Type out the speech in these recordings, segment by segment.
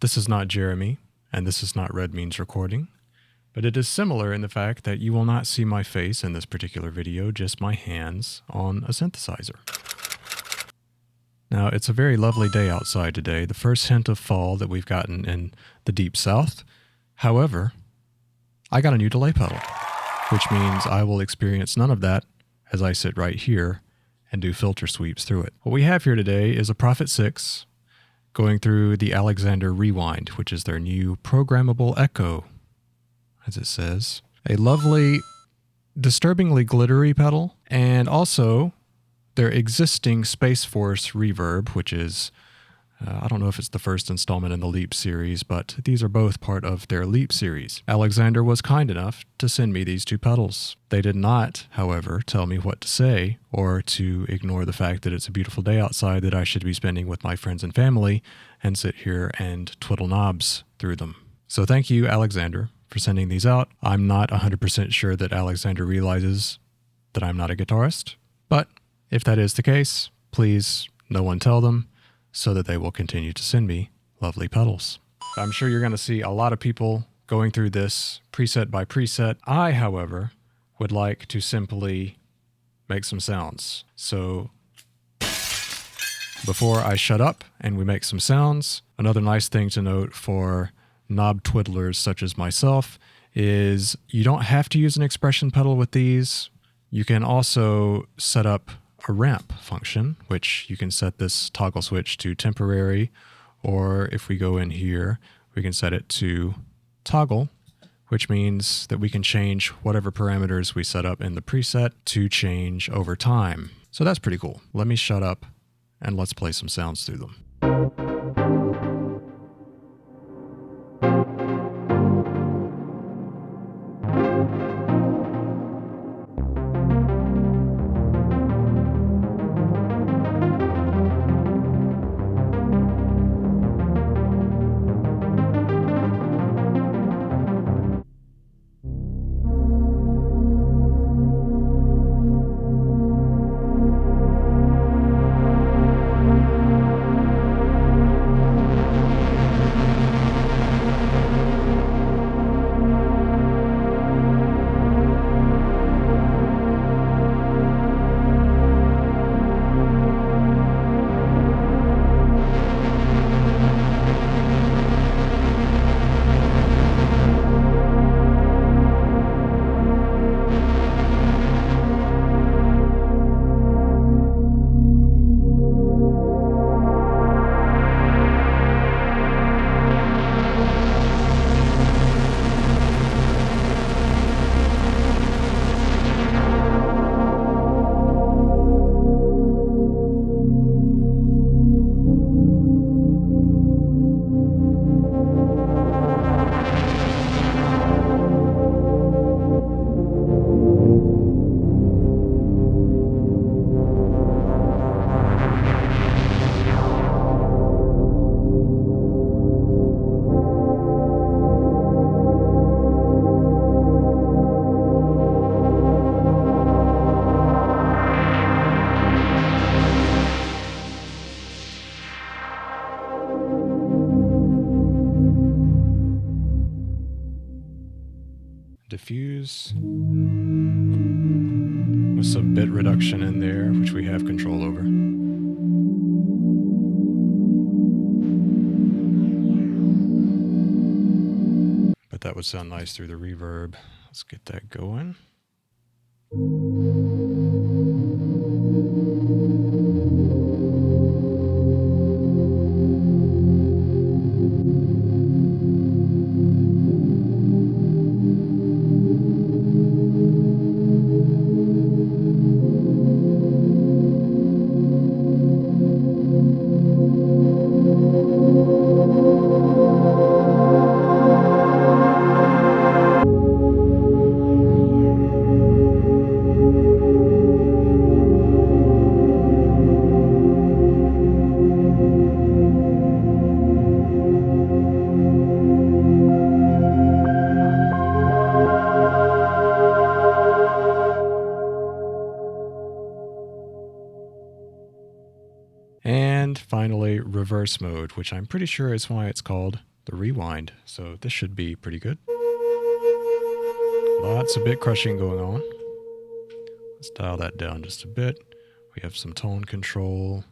This is not Jeremy, and this is not Red Means Recording, but it is similar in the fact that you will not see my face in this particular video, just my hands on a synthesizer. Now, it's a very lovely day outside today, the first hint of fall that we've gotten in the deep south. However, I got a new delay pedal, which means I will experience none of that as I sit right here and do filter sweeps through it. What we have here today is a Prophet 6 going through the Alexander Rewind, which is their new programmable echo, as it says. A lovely, disturbingly glittery pedal, and also their existing Space Force Reverb, which is, I don't know if it's the first installment in the Leap series, but these are both part of their Leap series. Alexander was kind enough to send me these two pedals. They did not, however, tell me what to say or to ignore the fact that it's a beautiful day outside that I should be spending with my friends and family and sit here and twiddle knobs through them. So thank you, Alexander, for sending these out. I'm not 100% sure that Alexander realizes that I'm not a guitarist, but if that is the case, please no one tell them, so that they will continue to send me lovely pedals. I'm sure you're going to see a lot of people going through this preset by preset. I, however, would like to simply make some sounds. So before I shut up and we make some sounds, another nice thing to note for knob twiddlers such as myself is you don't have to use an expression pedal with these. You can also set up a ramp function, which you can set this toggle switch to temporary, or if we go in here, we can set it to toggle, which means that we can change whatever parameters we set up in the preset to change over time. So that's pretty cool. Let me shut up and let's play some sounds through them. Diffuse with some bit reduction in there, which we have control over. But that would sound nice through the reverb. Let's get that going. And finally, reverse mode, which I'm pretty sure is why it's called the rewind, so this should be pretty good. Lots of bit crushing going on. Let's dial that down just a bit. We have some tone control.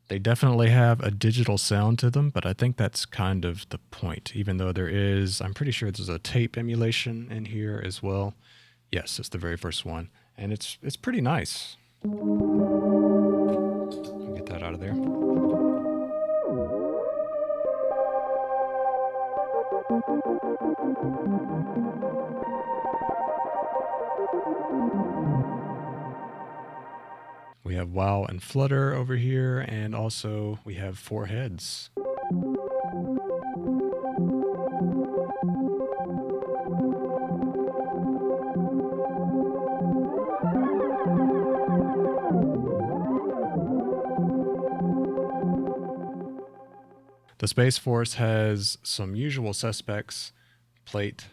They definitely have a digital sound to them, but I think that's kind of the point, even though there is, I'm pretty sure there's a tape emulation in here as well. Yes, it's the very first one, and it's pretty nice. Get that out of there. We have wow and flutter over here, and also we have 4 heads. The Space Force has some usual suspects: plate,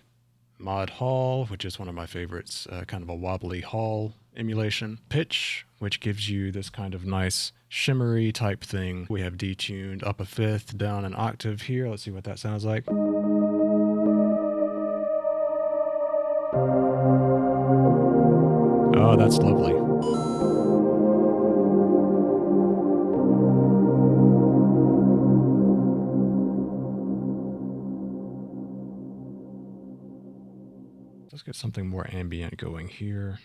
mod hall, which is one of my favorites, kind of a wobbly hall emulation, pitch, which gives you this kind of nice shimmery type thing. We have detuned up a fifth, down an octave here. Let's see what that sounds like. Oh, that's lovely. Let's get something more ambient going here.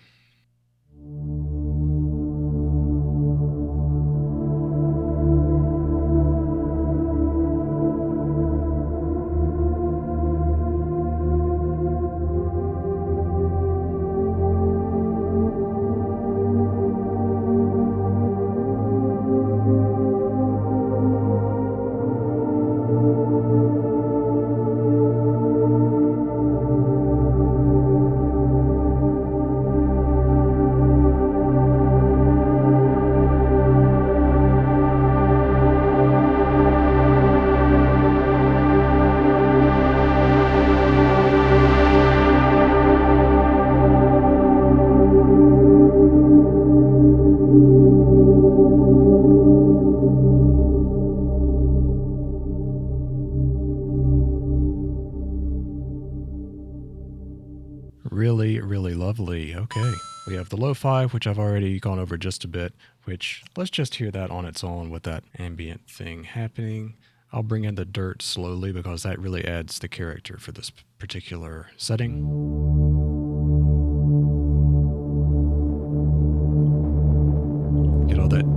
Really lovely. Okay, we have the Lo-Fi, which I've already gone over just a bit, which let's just hear that on its own with that ambient thing happening. I'll bring in the dirt slowly because that really adds the character for this particular setting.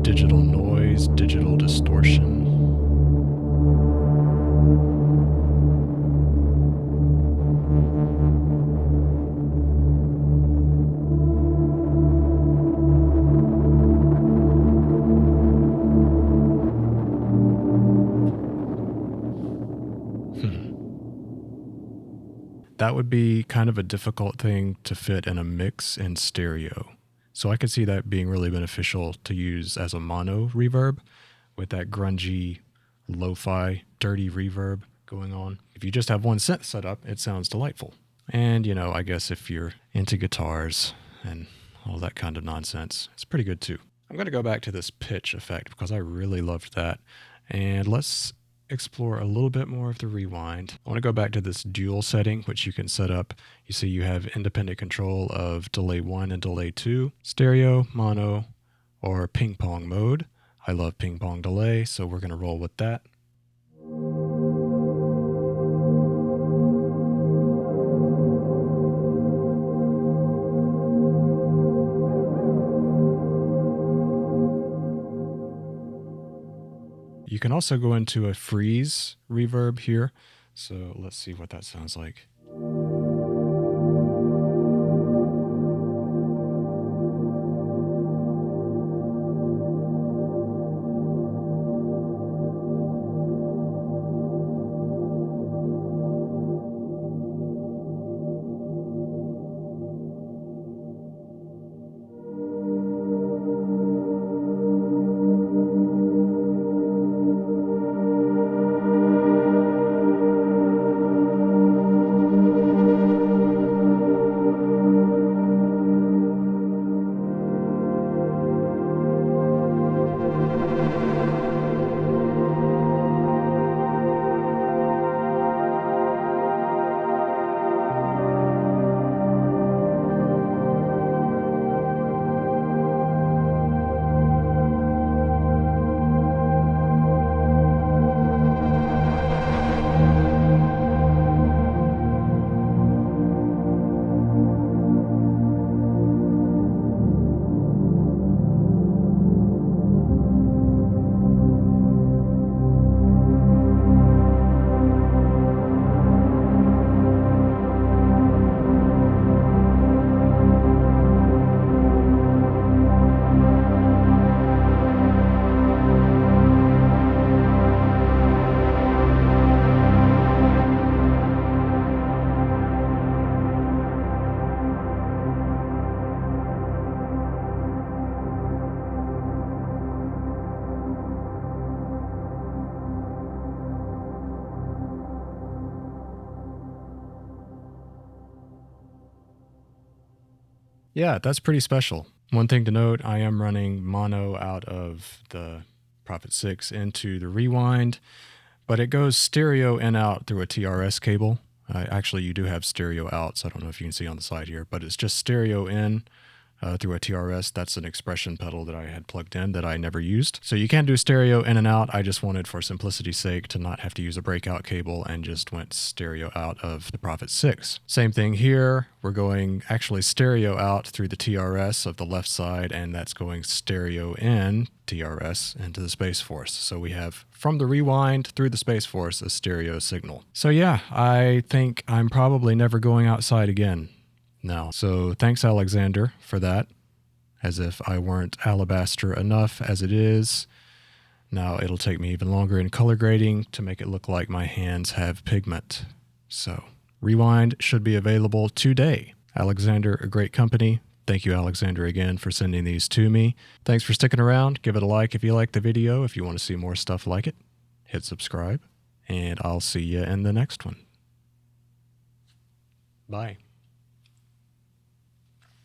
digital noise, digital distortion. That would be kind of a difficult thing to fit in a mix in stereo. So I could see that being really beneficial to use as a mono reverb with that grungy, lo-fi, dirty reverb going on. If you just have one synth set up, it sounds delightful. And, you know, I guess if you're into guitars and all that kind of nonsense, it's pretty good too. I'm going to go back to this pitch effect because I really loved that. And let's explore a little bit more of the rewind. I want to go back to this dual setting, which you can set up. You see you have independent control of delay 1 and delay 2, stereo, mono, or ping pong mode. I love ping pong delay, so we're going to roll with that. You can also go into a freeze reverb here. So let's see what that sounds like. Yeah, that's pretty special. One thing to note, I am running mono out of the Prophet 6 into the Rewind, but it goes stereo in out through a TRS cable. Actually, you do have stereo out, so I don't know if you can see on the side here, but it's just stereo in through a TRS. That's an expression pedal that I had plugged in that I never used. So you can do stereo in and out. I just wanted, for simplicity's sake, to not have to use a breakout cable and just went stereo out of the Prophet 6. Same thing here. We're going actually stereo out through the TRS of the left side, and that's going stereo in TRS into the Space Force. So we have from the Rewind through the Space Force a stereo signal. So yeah, I think I'm probably never going outside again now. So thanks, Alexander, for that. As if I weren't alabaster enough as it is. Now it'll take me even longer in color grading to make it look like my hands have pigment. So Rewind should be available today. Alexander, a great company. Thank you, Alexander, again for sending these to me. Thanks for sticking around. Give it a like if you like the video. If you want to see more stuff like it, hit subscribe, and I'll see you in the next one. Bye.